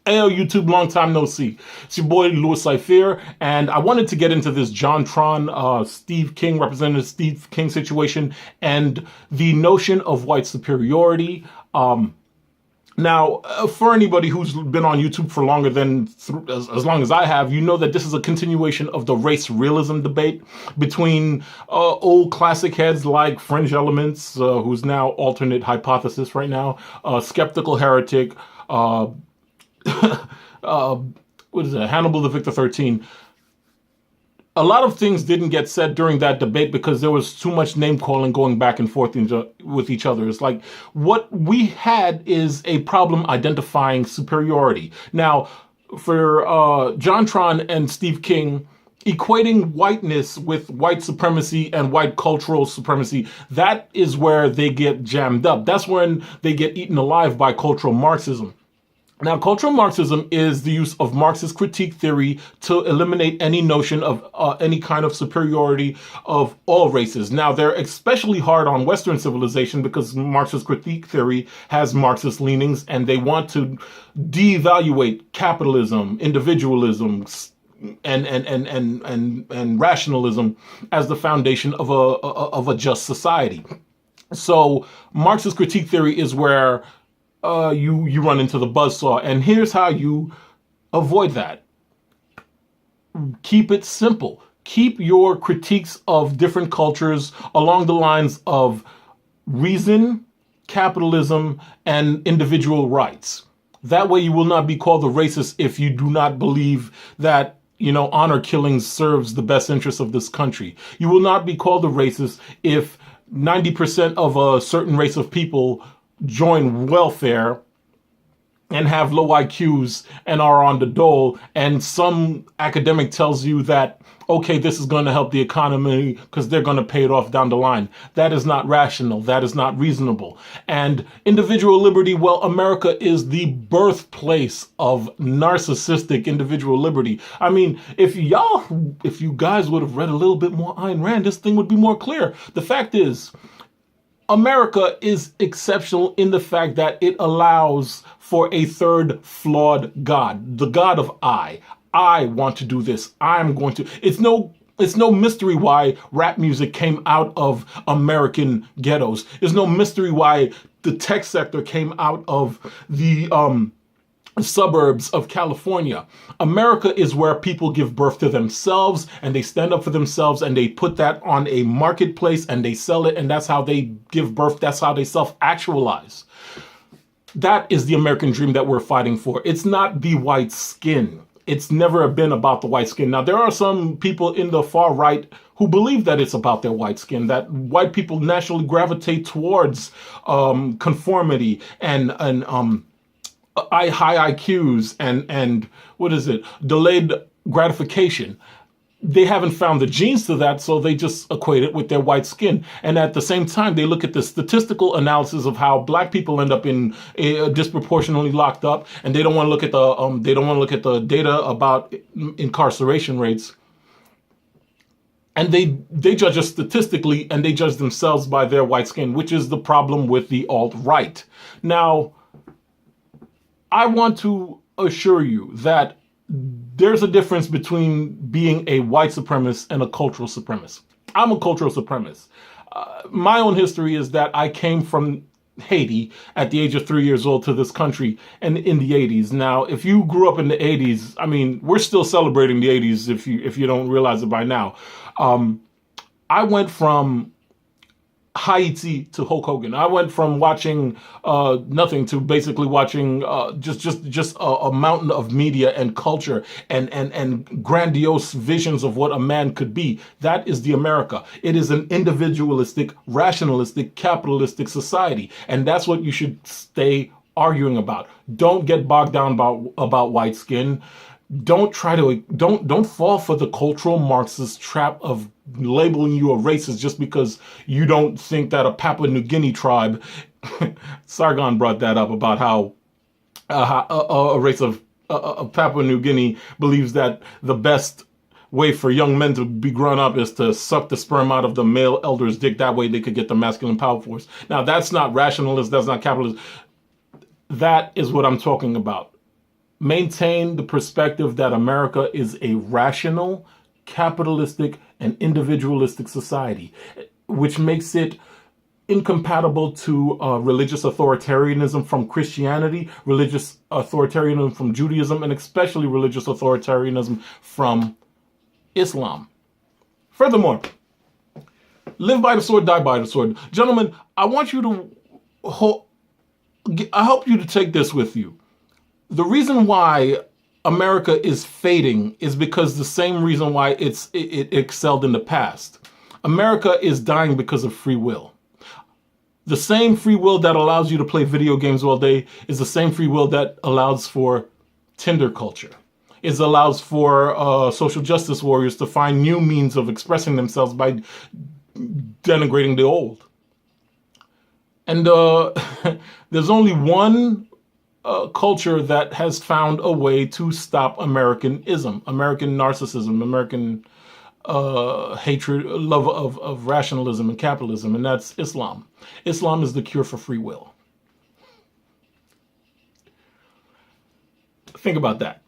Hey, YouTube, long time no see. It's your boy Louis Cypher, and I wanted to get into this JonTron, Steve King, Representative Steve King situation, and the notion of white superiority. For anybody who's been on YouTube for longer than as long as I have, you know that this is a continuation of the race realism debate between old classic heads like Fringe Elements, who's now alternate hypothesis right now, Skeptical Heretic, uh, uh, what is it, Hannibal the Victor 13. A lot of things didn't get said during that debate because there was too much name calling going back and forth with each other. It's like what we had is a problem identifying superiority. Now, for JonTron and Steve King, equating whiteness with white supremacy and white cultural supremacy, that is where they get jammed up. That's when they get eaten alive by cultural Marxism. Now, cultural Marxism is the use of Marxist critique theory to eliminate any notion of any kind of superiority of all races. Now, they're especially hard on Western civilization because Marxist critique theory has Marxist leanings, and they want to devaluate capitalism, individualism, and rationalism as the foundation of a just society. So, Marxist critique theory is where you run into the buzzsaw. And here's how you avoid that. Keep it simple. Keep your critiques of different cultures along the lines of reason, capitalism, and individual rights. That way you will not be called a racist if you do not believe that honor killings serves the best interests of this country. You will not be called a racist if 90% of a certain race of people join welfare and have low IQs and are on the dole, and some academic tells you that, okay, this is going to help the economy because they're going to pay it off down the line. That is not rational. That is not reasonable. And individual liberty, well, America is the birthplace of narcissistic individual liberty. I mean, if you guys would have read a little bit more Ayn Rand, this thing would be more clear. The fact is, America is exceptional in the fact that it allows for a third flawed God, the God of I. I want to do this. I'm going to. It's no mystery why rap music came out of American ghettos. It's no mystery why the tech sector came out of the suburbs of California. America is where people give birth to themselves, and they stand up for themselves, and they put that on a marketplace and they sell it, and that's how they give birth. That's how they self-actualize. That is the American dream that we're fighting for. It's not the white skin. It's never been about the white skin. Now, there are some people in the far right who believe that it's about their white skin, that white people naturally gravitate towards conformity and high IQs and what is it? Delayed gratification. They haven't found the genes to that, so they just equate it with their white skin. And at the same time, they look at the statistical analysis of how black people end up in disproportionately locked up, and they don't want to look at the data about incarceration rates. And they judge us statistically, and they judge themselves by their white skin, which is the problem with the alt-right. Now, I want to assure you that there's a difference between being a white supremacist and a cultural supremacist. I'm a cultural supremacist. My own history is that I came from Haiti at the age of 3 years old to this country and in the 80s. Now, if you grew up in the 80s, I mean, we're still celebrating the 80s if you don't realize it by now. I went from Haiti to Hulk Hogan. I went from watching nothing to basically watching just a mountain of media and culture and grandiose visions of what a man could be. That is the America. It is an individualistic, rationalistic, capitalistic society, and that's what you should stay arguing about. Don't get bogged down about white skin. Don't fall for the cultural Marxist trap of labeling you a racist just because you don't think that a Papua New Guinea tribe, Sargon brought that up about how a race of Papua New Guinea believes that the best way for young men to be grown up is to suck the sperm out of the male elder's dick. That way they could get the masculine power force. Now, that's not rationalist. That's not capitalist. That is what I'm talking about. maintain the perspective that America is a rational, capitalistic, and individualistic society, which makes it incompatible to religious authoritarianism from Christianity, religious authoritarianism from Judaism, and especially religious authoritarianism from Islam. Furthermore, live by the sword, die by the sword. Gentlemen, I want you to, I hope you to take this with you. The reason why America is fading is because the same reason why it excelled in the past. America is dying because of free will. The same free will that allows you to play video games all day is the same free will that allows for Tinder culture. It allows for social justice warriors to find new means of expressing themselves by denigrating the old. And there's only one culture that has found a way to stop Americanism, American narcissism, American hatred, love of rationalism and capitalism, and that's Islam. Islam is the cure for free will. Think about that.